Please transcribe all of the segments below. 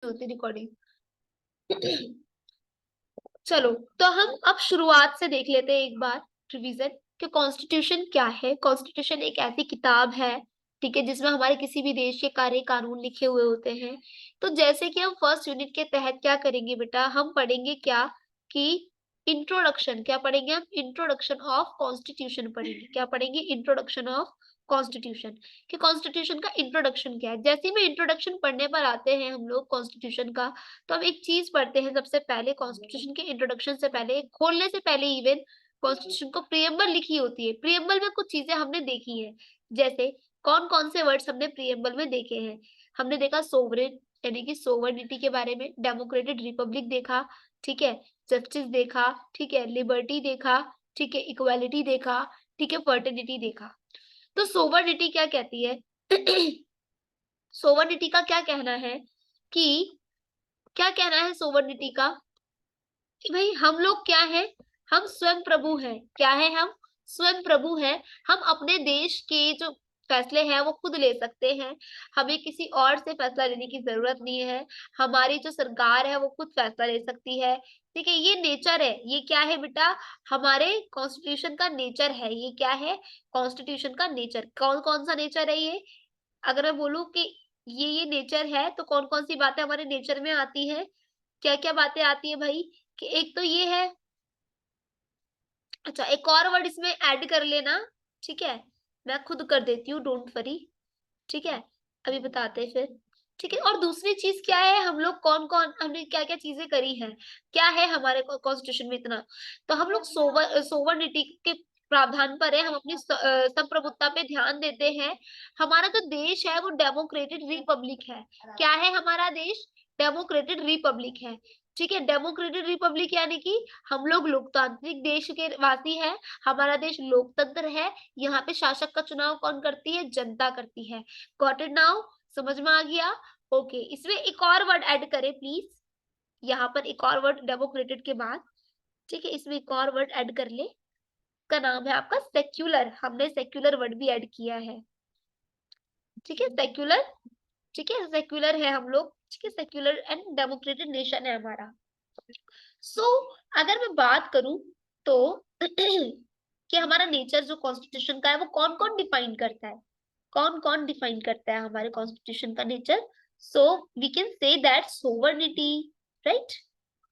होती रिकॉर्डिंग। चलो, तो हम अब शुरुआत से देख लेते हैं एक बार रिवीजन कि कॉन्स्टिट्यूशन क्या है। कॉन्स्टिट्यूशन एक ऐसी किताब है, ठीक है, जिसमें हमारे किसी भी देश के कार्य कानून लिखे हुए होते हैं। तो जैसे कि हम फर्स्ट यूनिट के तहत क्या करेंगे बेटा, हम पढ़ेंगे क्या कि इंट्रोडक्शन। क्या पढ़ेंगे हम? इंट्रोडक्शन ऑफ कॉन्स्टिट्यूशन पढ़ेंगे। क्या पढ़ेंगे? Introduction of constitution. कि कॉन्स्टिट्यूशन का इंट्रोडक्शन क्या है। जैसे ही में इंट्रोडक्शन पढ़ने पर आते हैं हम लोग कॉन्स्टिट्यूशन का, तो हम एक चीज पढ़ते हैं सबसे पहले। कॉन्स्टिट्यूशन के इंट्रोडक्शन से पहले, खोलने से पहले इवन कॉन्स्टिट्यूशन को प्रियम्बल लिखी होती है। प्रियम्बल में कुछ चीजें हमने देखी है। जैसे कौन कौन से वर्ड्स हमने प्रियम्बल में देखे हैं? हमने देखा सोवरेन यानी कि सोवर्निटी के बारे में, डेमोक्रेटिक रिपब्लिक देखा, ठीक है, जस्टिस देखा, ठीक है, लिबर्टी देखा, ठीक है, इक्वालिटी देखा, ठीक है, फर्टिलिटी देखा। तो सोवर्निटी क्या कहती है? सोवर्निटी का क्या कहना है कि क्या कहना है सोवर्निटी का कि भाई हम लोग क्या है, हम स्वयं प्रभु हैं। क्या है? हम स्वयं प्रभु हैं। हम अपने देश के जो फैसले हैं वो खुद ले सकते हैं। हमें किसी और से फैसला लेने की जरूरत नहीं है। हमारी जो सरकार है वो खुद फैसला ले सकती है। ठीक है, ये नेचर है। ये क्या है बेटा? हमारे कॉन्स्टिट्यूशन का नेचर है। ये क्या है? कॉन्स्टिट्यूशन का नेचर। कौन कौन सा नेचर है ये? अगर मैं बोलूं कि ये नेचर है, तो कौन कौन सी बातें हमारे नेचर में आती है? क्या क्या बातें आती है भाई? कि एक तो ये है। अच्छा, एक और वर्ड इसमें ऐड कर लेना, ठीक है, मैं खुद कर देती हूँ, डोंट वरी। ठीक है, अभी बताते हैं फिर। ठीक है, और दूसरी चीज क्या है, हम लोग कौन कौन हमने क्या क्या चीजें करी हैं, क्या है हमारे कॉन्स्टिट्यूशन में इतना। तो हम लोग सोवर्निटी के प्रावधान पर है, हम अपनी संप्रभुता पे ध्यान देते हैं। हमारा जो देश है वो डेमोक्रेटिक रिपब्लिक है। क्या है हमारा देश? डेमोक्रेटिक रिपब्लिक है। ठीक है, डेमोक्रेटिक रिपब्लिक यानी कि हम लोग लोकतांत्रिक देश के वासी हैं। हमारा देश लोकतंत्र है। यहाँ पे शासक का चुनाव कौन करती है? जनता करती है। Got it now? समझ में आ गया? ओके, इसमें एक और वर्ड ऐड करें प्लीज। यहाँ पर एक और वर्ड डेमोक्रेटेड के बाद, ठीक है, इसमें एक और वर्ड ऐड कर ले। का नाम है आपका सेक्युलर। हमने सेक्युलर वर्ड भी ऐड किया है। ठीक है, सेक्युलर। ठीक है, सेक्युलर है हम लोग। ठीक है, सेक्युलर एंड डेमोक्रेटिक नेशन है हमारा। सो अगर मैं बात करूं तो कि हमारा नेचर जो कॉन्स्टिट्यूशन का है वो कौन कौन डिफाइन करता है? कौन कौन डिफाइन करता है हमारे कॉन्स्टिट्यूशन का nature? So we can say that sovereignty, right,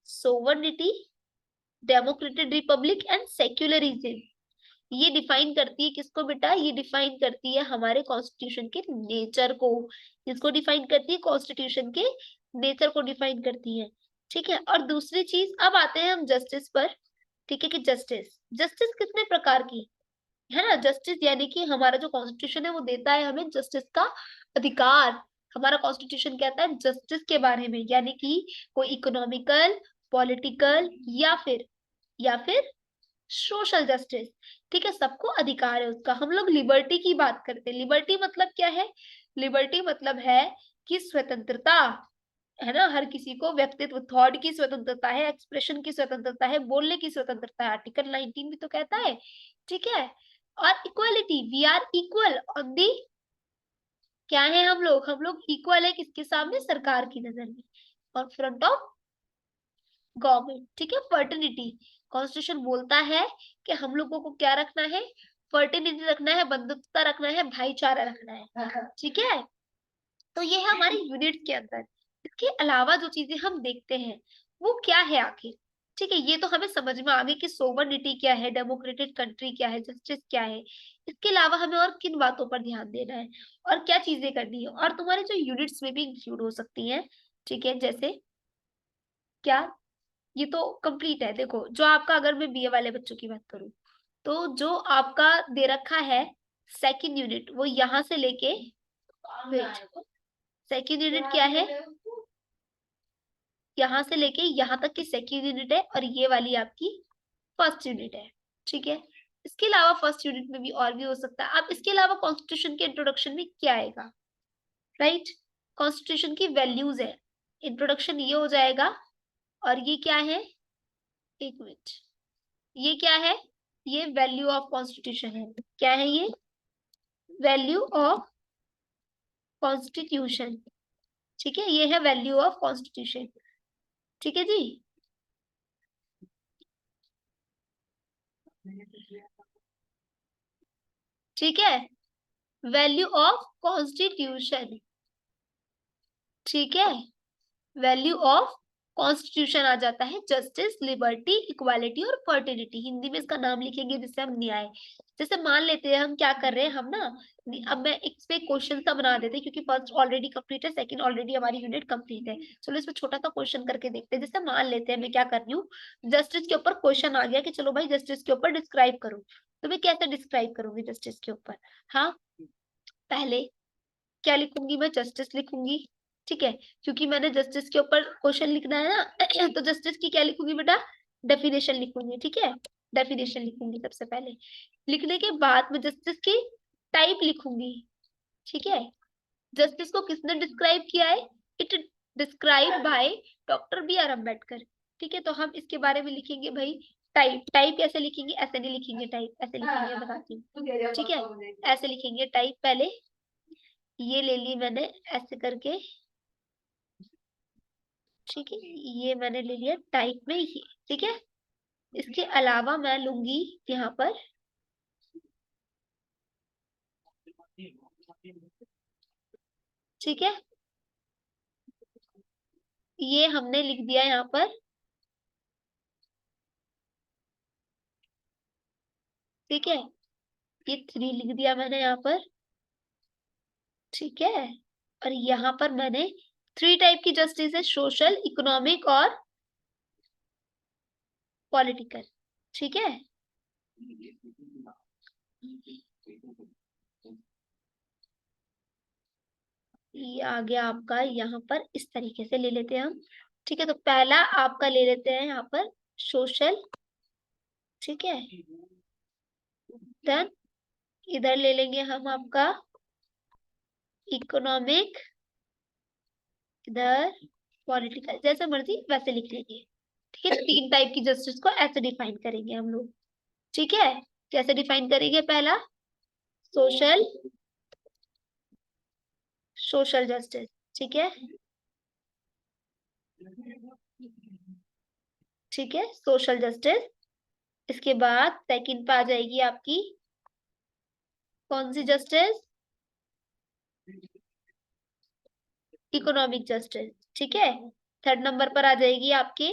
sovereignty, democratic republic and secularism, ये डिफाइन करती है किसको बेटा? ये डिफाइन करती है हमारे कॉन्स्टिट्यूशन के नेचर को। इसको डिफाइन करती है, कॉन्स्टिट्यूशन के नेचर को डिफाइन करती है। ठीक है, और दूसरी चीज, अब आते हैं हम जस्टिस पर। ठीक है, कि जस्टिस, जस्टिस कितने प्रकार की है ना? जस्टिस यानी कि हमारा जो कॉन्स्टिट्यूशन है वो देता है हमें जस्टिस का अधिकार। हमारा कॉन्स्टिट्यूशन कहता है जस्टिस के बारे में, यानी कि कोई इकोनॉमिकल, पॉलिटिकल या फिर सोशल जस्टिस। ठीक है, सबको अधिकार है उसका। हम लोग लिबर्टी की बात करते हैं। लिबर्टी मतलब क्या है? लिबर्टी मतलब है कि स्वतंत्रता, है ना, हर किसी को व्यक्तित्व, थॉट की स्वतंत्रता है, एक्सप्रेशन की स्वतंत्रता है, बोलने की स्वतंत्रता है। आर्टिकल 19 भी तो कहता है। ठीक है, और equality, we are equal on the, क्या है हम लोग इक्वल है किसके सामने? सरकार की नजर में, और फ्रंट ऑफ गवर्नमेंट। ठीक है, फर्टिलिटी, कॉन्स्टिट्यूशन बोलता है कि हम लोगों को क्या रखना है? फर्टिलिटी रखना है, बंधुत्वता रखना है, भाईचारा रखना है। ठीक है, तो ये है हमारे यूनिट के अंदर। इसके अलावा जो चीजें हम देखते हैं वो क्या है आखिर? ठीक है, ये तो हमें समझ में आ गई कि सोवर्निटी क्या है, डेमोक्रेटिक कंट्री क्या है, जस्टिस क्या है। इसके अलावा हमें और किन बातों पर ध्यान देना है और क्या चीजें करनी है, और तुम्हारे जो यूनिट्स में भी इंक्लूड हो सकती हैं। ठीक है, जैसे क्या, ये तो कंप्लीट है। देखो, जो आपका, अगर मैं बीए वाले बच्चों की बात करूं, तो जो आपका दे रखा है सेकंड यूनिट, वो यहाँ से लेके, वेट, सेकंड यूनिट क्या है? यहाँ से लेके यहाँ तक की सेकंड यूनिट है, और ये वाली आपकी फर्स्ट यूनिट है। ठीक है, इसके अलावा फर्स्ट यूनिट में भी और भी हो सकता है। अब इसके अलावा कॉन्स्टिट्यूशन के इंट्रोडक्शन में क्या आएगा? राइट, कॉन्स्टिट्यूशन की वैल्यूज है। इंट्रोडक्शन ये हो जाएगा, और ये क्या है? एक मिनट, ये क्या है? ये वैल्यू ऑफ कॉन्स्टिट्यूशन है। क्या है ये? Value of constitution. ठीक है, ये है वैल्यू ऑफ कॉन्स्टिट्यूशन। ठीक है जी। ठीक है, वैल्यू ऑफ कॉन्स्टिट्यूशन। ठीक है, वैल्यू ऑफ कॉन्स्टिट्यूशन आ जाता है जस्टिस, लिबर्टी, इक्वालिटी और फर्टिलिटी। हिंदी में इसका नाम लिखेंगे जिससे हम न्याय। जैसे मान लेते हैं हम क्या कर रहे हैं हम ना, अब मैं इस पे क्वेश्चन सा बना देते हैं क्योंकि फर्स्ट ऑलरेडी कंप्लीट है, सेकंड ऑलरेडी हमारी यूनिट कंप्लीट है। चलो इसमें छोटा सा क्वेश्चन करके देखते हैं। जैसे मान लेते हैं मैं क्या कर रही हूँ, जस्टिस के ऊपर क्वेश्चन आ गया कि चलो भाई जस्टिस के ऊपर डिस्क्राइब करो, तो मैं कैसे डिस्क्राइब करूंगी जस्टिस के ऊपर। हाँ, पहले क्या लिखूंगी, मैं जस्टिस लिखूंगी। ठीक है, क्योंकि मैंने जस्टिस के ऊपर क्वेश्चन लिखना है ना तो जस्टिस की क्या लिखूंगी बेटा, डेफिनेशन लिखूंगी। ठीक है, डेफिनेशन लिखूंगी सबसे पहले। लिखने के बाद में जस्टिस की टाइप लिखूंगी। ठीक है, जस्टिस को किसने डिस्क्राइब किया है, it describe by doctor B R Ambedkar. ठीक है, तो हम इसके बारे में लिखेंगे भाई टाइप। टाइप कैसे लिखेंगे, ऐसे नहीं लिखेंगे टाइप, ऐसे लिखेंगे, बताती हूँ। ठीक है, ऐसे लिखेंगे टाइप। पहले ये ले ली मैंने ऐसे करके। ठीक है, ये मैंने ले लिया टाइप में ये। ठीक है, इसके अलावा मैं लूंगी यहाँ पर, ठीक है, ये हमने लिख दिया यहाँ पर। ठीक है, ये 3 लिख दिया मैंने यहाँ पर। ठीक है, और यहाँ पर मैंने 3 टाइप की जस्टिस है, सोशल, इकोनॉमिक और पॉलिटिकल। ठीक है, ये आ गया आपका यहाँ पर, इस तरीके से ले लेते हैं हम। ठीक है, तो पहला आपका ले लेते हैं यहाँ पर सोशल। ठीक है, देन इधर ले लेंगे हम आपका इकोनॉमिक, इधर पॉलिटिकल, जैसे मर्जी वैसे लिख लेंगे। ठीक है, 3 टाइप की जस्टिस को ऐसे डिफाइन करेंगे हम लोग। ठीक है, कैसे डिफाइन करेंगे, पहला सोशल, सोशल जस्टिस। ठीक है, ठीक है, सोशल जस्टिस। इसके बाद सेकंड पे आ जाएगी आपकी कौन सी जस्टिस, इकोनॉमिक जस्टिस। ठीक है, थर्ड नंबर पर आ जाएगी आपकी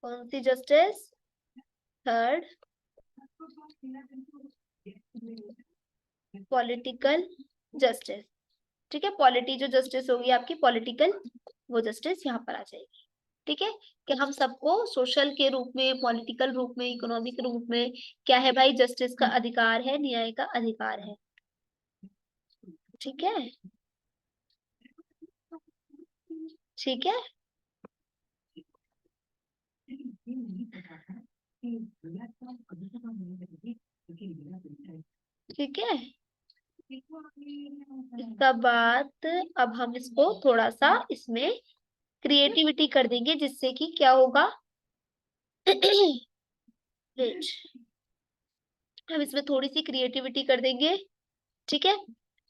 कौन C justice, third political justice. ठीक है, पॉलिटी जो जस्टिस होगी आपकी पॉलिटिकल, वो जस्टिस यहाँ पर आ जाएगी। ठीक है, कि हम सबको सोशल के रूप में, पॉलिटिकल रूप में, इकोनॉमिक रूप में क्या है भाई, जस्टिस का अधिकार है, न्याय का अधिकार है। ठीक है, ठीक है, ठीक है। इसका बाद अब हम इसको थोड़ा सा इसमें क्रिएटिविटी कर देंगे जिससे कि क्या होगा वेट, हम इसमें थोड़ी सी क्रिएटिविटी कर देंगे। ठीक है,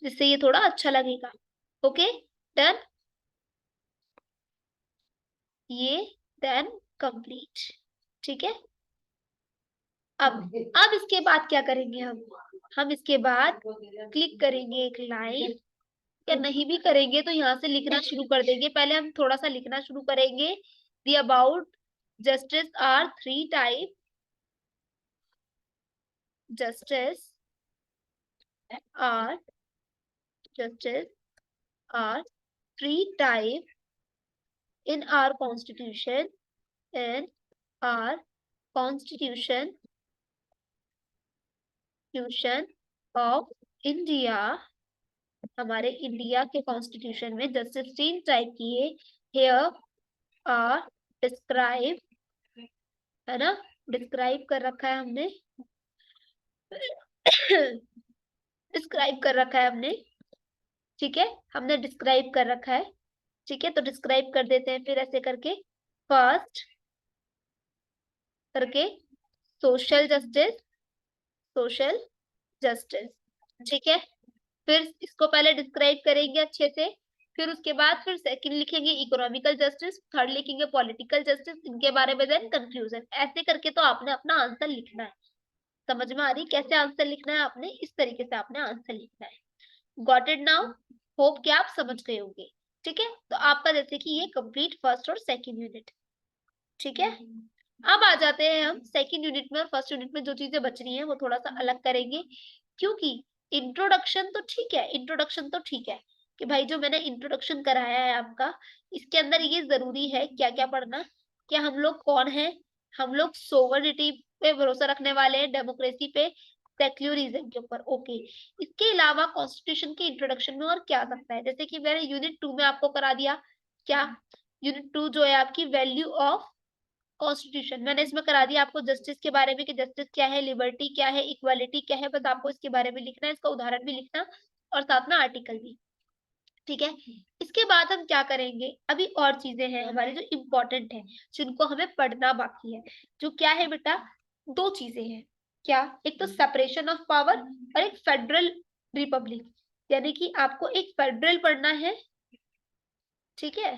जिससे ये थोड़ा अच्छा लगेगा। ओके, डन, ये देन कंप्लीट। ठीक है, अब इसके बाद क्या करेंगे हम इसके बाद क्लिक करेंगे एक लाइन, या नहीं भी करेंगे तो यहाँ से लिखना शुरू कर देंगे। पहले हम थोड़ा सा लिखना शुरू करेंगे। The about justice are 3 type, justice are, justice are 3 type in our constitution, in our constitution of India, हमारे इंडिया के कॉन्स्टिट्यूशन में जस्टिस 3 टाइप की है। हेयर आर डिस्क्राइब, है ना, डिस्क्राइब कर रखा है हमने डिस्क्राइब कर रखा है हमने। ठीक है, हमने डिस्क्राइब कर रखा है। ठीक है, तो डिस्क्राइब कर देते हैं फिर ऐसे करके, फर्स्ट करके सोशल जस्टिस, सोशल जस्टिस। ठीक है, फिर इसको पहले डिस्क्राइब करेंगे अच्छे से, फिर उसके बाद फिर सेकंड लिखेंगे इकोनॉमिकल जस्टिस, थर्ड लिखेंगे पॉलिटिकल जस्टिस, इनके बारे में देन कंक्लूजन। ऐसे करके तो आपने अपना आंसर लिखना है। समझ में आ रही कैसे आंसर लिखना है? आपने इस तरीके से आपने आंसर लिखना है। Got it now? होप कि आप समझ गए होंगे। ठीक है, तो आपका जैसे कि ये कंप्लीट फर्स्ट और सेकंड यूनिट। ठीक है, अब आ जाते हैं हम सेकंड यूनिट में। और फर्स्ट यूनिट में जो चीजें बच रही हैं वो थोड़ा सा अलग करेंगे, क्योंकि इंट्रोडक्शन तो ठीक है, इंट्रोडक्शन तो ठीक है कि भाई जो मैंने इंट्रोडक्शन कराया है आपका, इसके अंदर ये जरूरी है क्या क्या पढ़ना, कि हम लोग कौन है। हम लोग सोवरेनिटी पे भरोसा रखने वाले हैं, डेमोक्रेसी पे, सेक्युलरिज्म के ऊपर। ओके, इसके अलावा कॉन्स्टिट्यूशन के इंट्रोडक्शन में और क्या आ सकता है? जैसे कि मैंने यूनिट 2 में आपको करा दिया क्या, यूनिट 2 जो है आपकी वैल्यू ऑफ कॉन्स्टिट्यूशन, मैंने इसमें करा दिया आपको जस्टिस के बारे में कि जस्टिस क्या है, लिबर्टी क्या है, इक्वालिटी क्या है, बस आपको इसके बारे में लिखना है, इसका उदाहरण भी लिखना और साथ में आर्टिकल भी। ठीक है, इसके बाद हम क्या करेंगे, अभी और चीजें हैं हमारी जो इम्पोर्टेंट है, जिनको हमें पढ़ना बाकी है। जो क्या है बेटा, दो चीजें हैं। क्या? एक तो सेपरेशन ऑफ पावर और एक फेडरल रिपब्लिक, यानी कि आपको एक फेडरल पढ़ना है। ठीक है,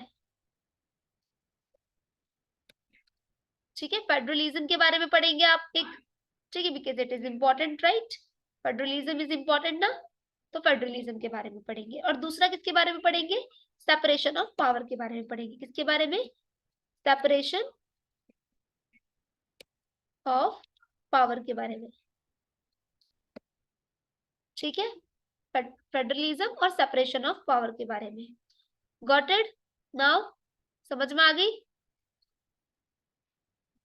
ठीक है, फेडरलिज्म के बारे में पढ़ेंगे आप एक। ठीक है, because it is important, right? Federalism is important ना, तो फेडरलिज्म के बारे में पढ़ेंगे। और दूसरा किसके बारे में पढ़ेंगे? सेपरेशन ऑफ पावर के बारे में पढ़ेंगे। किसके बारे में? सेपरेशन ऑफ पावर के बारे में। ठीक है, फेडरलिज्म और सेपरेशन ऑफ पावर के बारे में। Got it now? समझ में आ गई?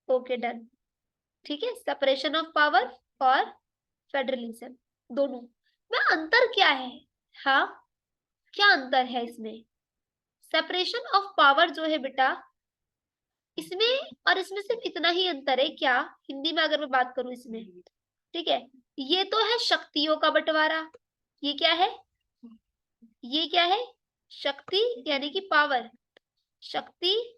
Okay, done. ठीक है, सेपरेशन ऑफ पावर और फेडरलिज्म दोनों में अंतर क्या है? हाँ, क्या अंतर है इसमें? सेपरेशन ऑफ पावर जो है बेटा, इसमें और इसमें सिर्फ इतना ही अंतर है क्या, हिंदी में अगर मैं बात करूं इसमें। ठीक है, ये तो है शक्तियों का बंटवारा। ये क्या है? ये क्या है? शक्ति, यानी कि पावर, शक्ति,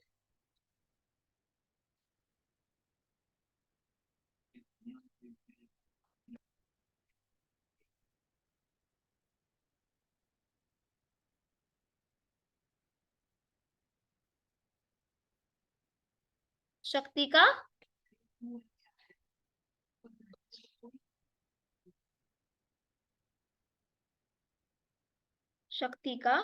शक्ति का, शक्ति का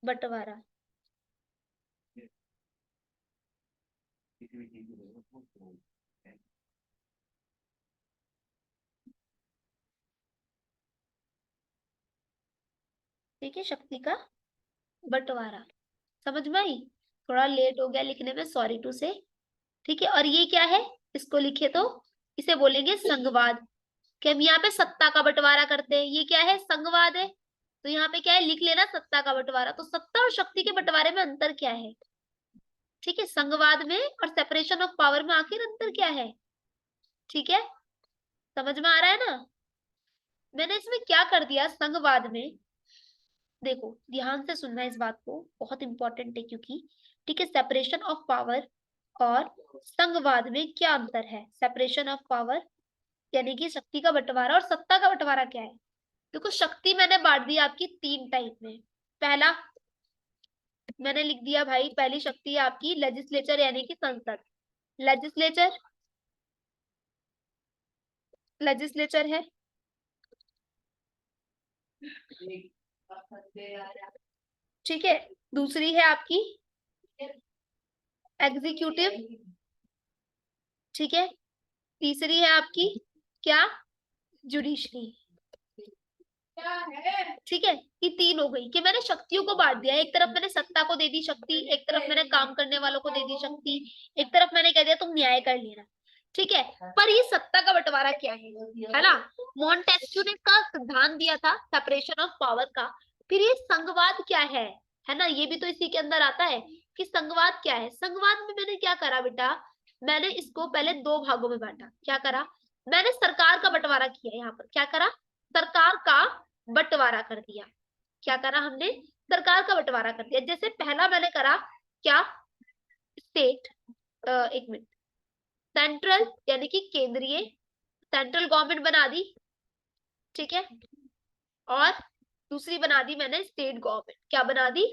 बंटवारा। ठीक है, शक्ति का बंटवारा। समझ में आई? थोड़ा लेट हो गया लिखने में, सॉरी टू से। ठीक है, और ये क्या है? इसको लिखे तो इसे बोलेंगे संघवाद, कि हम यहाँ पे सत्ता का बंटवारा करते हैं। ये क्या है? संघवाद है। तो यहाँ पे क्या है, लिख लेना सत्ता का बंटवारा। तो सत्ता और शक्ति के बंटवारे में अंतर क्या है? ठीक है, संघवाद में और सेपरेशन ऑफ पावर में आखिर अंतर क्या है? ठीक है, समझ में आ रहा है ना? मैंने इसमें क्या कर दिया, संघवाद में, देखो ध्यान से सुनना इस बात को, बहुत इंपॉर्टेंट है क्योंकि। ठीक है, सेपरेशन ऑफ पावर और संघवाद में क्या अंतर है? सेपरेशन ऑफ पावर यानी कि शक्ति का बंटवारा, और सत्ता का बंटवारा क्या है? देखो, शक्ति मैंने बांट दी आपकी तीन टाइप में। पहला मैंने लिख दिया भाई, पहली शक्ति है आपकी लेजिस्लेचर, यानी कि संसद। लेजिस्लेचर, लेजिस्लेचर है। ठीक है, दूसरी है आपकी एग्जीक्यूटिव। ठीक है, तीसरी है आपकी क्या? जुडिशरी। ठीक है, ये तीन हो गई कि मैंने शक्तियों को बांट दिया। एक तरफ मैंने सत्ता को दे दी शक्ति, एक तरफ मैंने काम करने वालों को दे दी शक्ति, एक तरफ मैंने कह दिया तुम न्याय कर लेना। ठीक है, पर ये सत्ता का बंटवारा क्या है ना? मॉन्टेस्क्यू ने इसका सिद्धांत दिया था सेपरेशन ऑफ पावर का। फिर ये संघवाद क्या है ना? ये भी तो इसी के अंदर आता है कि संघवाद क्या है। संघवाद में मैंने क्या करा बेटा, मैंने इसको पहले दो भागों में बांटा। क्या करा? मैंने सरकार का बंटवारा किया। यहाँ पर क्या करा? सरकार का बंटवारा कर दिया। क्या करा हमने? सरकार का बंटवारा कर दिया। जैसे पहला मैंने करा क्या, स्टेट, एक मिनट, सेंट्रल यानी कि केंद्रीय, सेंट्रल गवर्नमेंट बना दी, ठीक है। और दूसरी बना दी मैंने स्टेट गवर्नमेंट, क्या बना दी,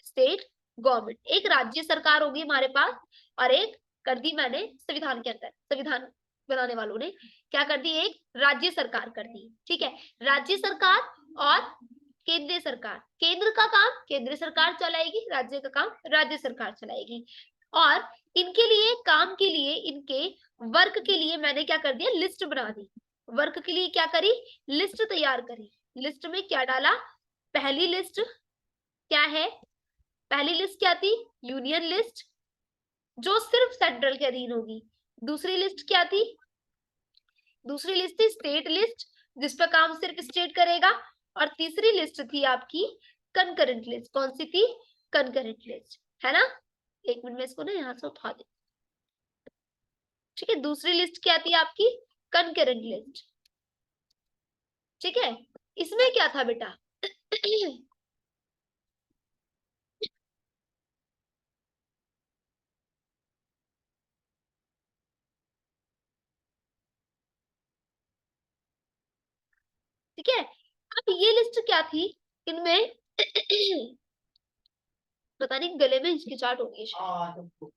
स्टेट गवर्नमेंट। एक राज्य सरकार होगी हमारे पास, और एक कर दी मैंने संविधान के अंदर, संविधान बनाने वालों ने क्या कर दी, एक राज्य सरकार कर दी, ठीक है। राज्य सरकार और केंद्रीय सरकार, केंद्र का काम केंद्र सरकार चलाएगी, राज्य का काम राज्य सरकार चलाएगी। और इनके लिए काम के लिए, इनके वर्क के लिए मैंने क्या कर दिया, लिस्ट बना दी। वर्क के लिए क्या करी, लिस्ट तैयार करी। लिस्ट में क्या डाला, पहली लिस्ट क्या है, पहली लिस्ट क्या थी, यूनियन लिस्ट, जो सिर्फ सेंट्रल के अधीन होगी। दूसरी लिस्ट क्या थी, दूसरी लिस्ट थी स्टेट लिस्ट, जिस पर काम सिर्फ स्टेट करेगा। और तीसरी लिस्ट थी आपकी कंकरेंट लिस्ट, कौन सी थी, कंकरेंट लिस्ट, है ना। एक मिनट में इसको ना यहाँ से उठा दे, ठीक है। दूसरी लिस्ट क्या थी आपकी, कंकरेंट लिस्ट, ठीक है। इसमें क्या था बेटा ठीक है। अब ये लिस्ट क्या थी, इनमें पता नहीं गले में हिचकिचाहट होगी शायद।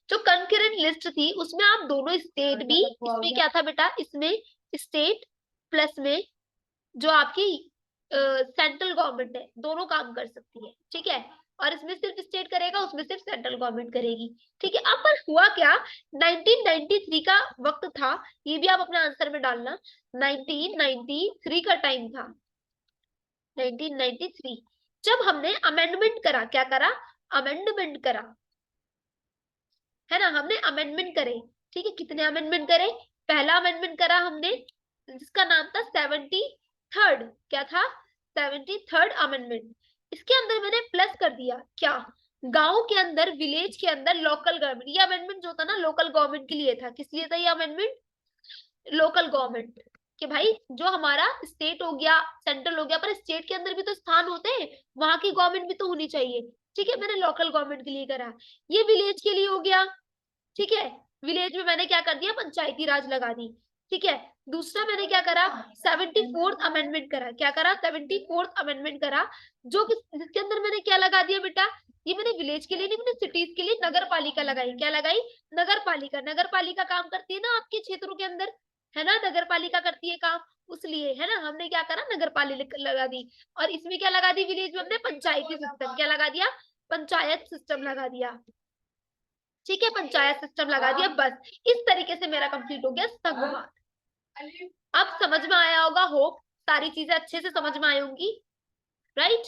जो कंकरेंट लिस्ट थी उसमें आप दोनों स्टेट भी, इसमें क्या था बेटा, इसमें स्टेट प्लस में जो आपकी सेंट्रल गवर्नमेंट है, दोनों काम कर सकती है, ठीक है। और इसमें सिर्फ स्टेट करेगा, उसमें सिर्फ सेंट्रल गवर्नमेंट करेगी, ठीक है। अब पर हुआ क्या, 1993 का वक्त था, ये भी आप अपने आंसर में डालना, 1993 का टाइम था, 1993, जब हमने अमेंडमेंट करा, क्या करा, अमेंडमेंट करा, है ना, हमने अमेंडमेंट करे, ठीक है। कितने अमेंडमेंट करे, पहला अमेंडमेंट करा हमने जिसका नाम था 73rd, क्या था, 73rd अमेंडमेंट। इसके अंदर मैंने प्लस कर दिया क्या, गांव के अंदर, विलेज के अंदर लोकल गवर्नमेंट। ये अमेंडमेंट जो था ना लोकल गवर्नमेंट के लिए था, किस लिए था ये अमेंडमेंट, लोकल गवर्नमेंट, कि भाई जो हमारा स्टेट हो गया, सेंट्रल हो गया, पर स्टेट के अंदर भी तो स्थान होते हैं, वहां की गवर्नमेंट भी तो होनी चाहिए, ठीक है। मैंने लोकल गवर्नमेंट के लिए करा। ये विलेज के लिए हो गया, ठीक है। विलेज में मैंने क्या कर दिया, पंचायती राज लगा दी, ठीक है। दूसरा मैंने क्या करा, 74th अमेंडमेंट करा, क्या करा, 74th अमेंडमेंट करा, जो जिसके अंदर मैंने क्या लगा दिया बेटा, ये मैंने विलेज के लिए नहीं, मैंने सिटीज के लिए नगर पालिका लगाई, क्या लगाई, नगर पालिका। नगर पालिका काम करती है ना आपके क्षेत्रों के अंदर, है ना, नगर पालिका करती है काम, उसलिए, है ना, हमने क्या करा, नगर पालिका लगा दी। और इसमें क्या लगा दी, विलेज में हमने पंचायती सिस्टम, क्या लगा दिया, पंचायत सिस्टम लगा दिया, ठीक है, पंचायत सिस्टम लगा दिया। बस इस तरीके से मेरा कंप्लीट हो गया संघवाद। अब समझ में आया होगा, होप सारी चीजें अच्छे से समझ में आई होंगी, राइट,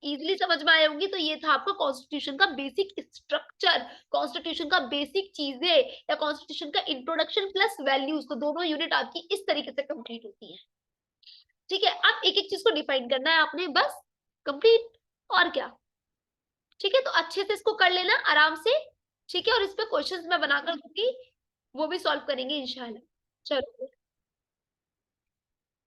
इजीली समझ में आई होंगी। तो ये था आपका कॉन्स्टिट्यूशन का बेसिक स्ट्रक्चर, कॉन्स्टिट्यूशन का बेसिक चीजें, या कॉन्स्टिट्यूशन का इंट्रोडक्शन प्लस वैल्यूज, तो दोनों यूनिट आपकी इस तरीके से कंप्लीट होती है, ठीक है। अब एक एक चीज को डिफाइन करना है आपने, बस कंप्लीट, और क्या, ठीक है। तो अच्छे से इसको कर लेना आराम से, ठीक है। और इस पे क्वेश्चंस मैं बनाकर दूंगी, वो भी सॉल्व करेंगे इंशाल्लाह। चलो।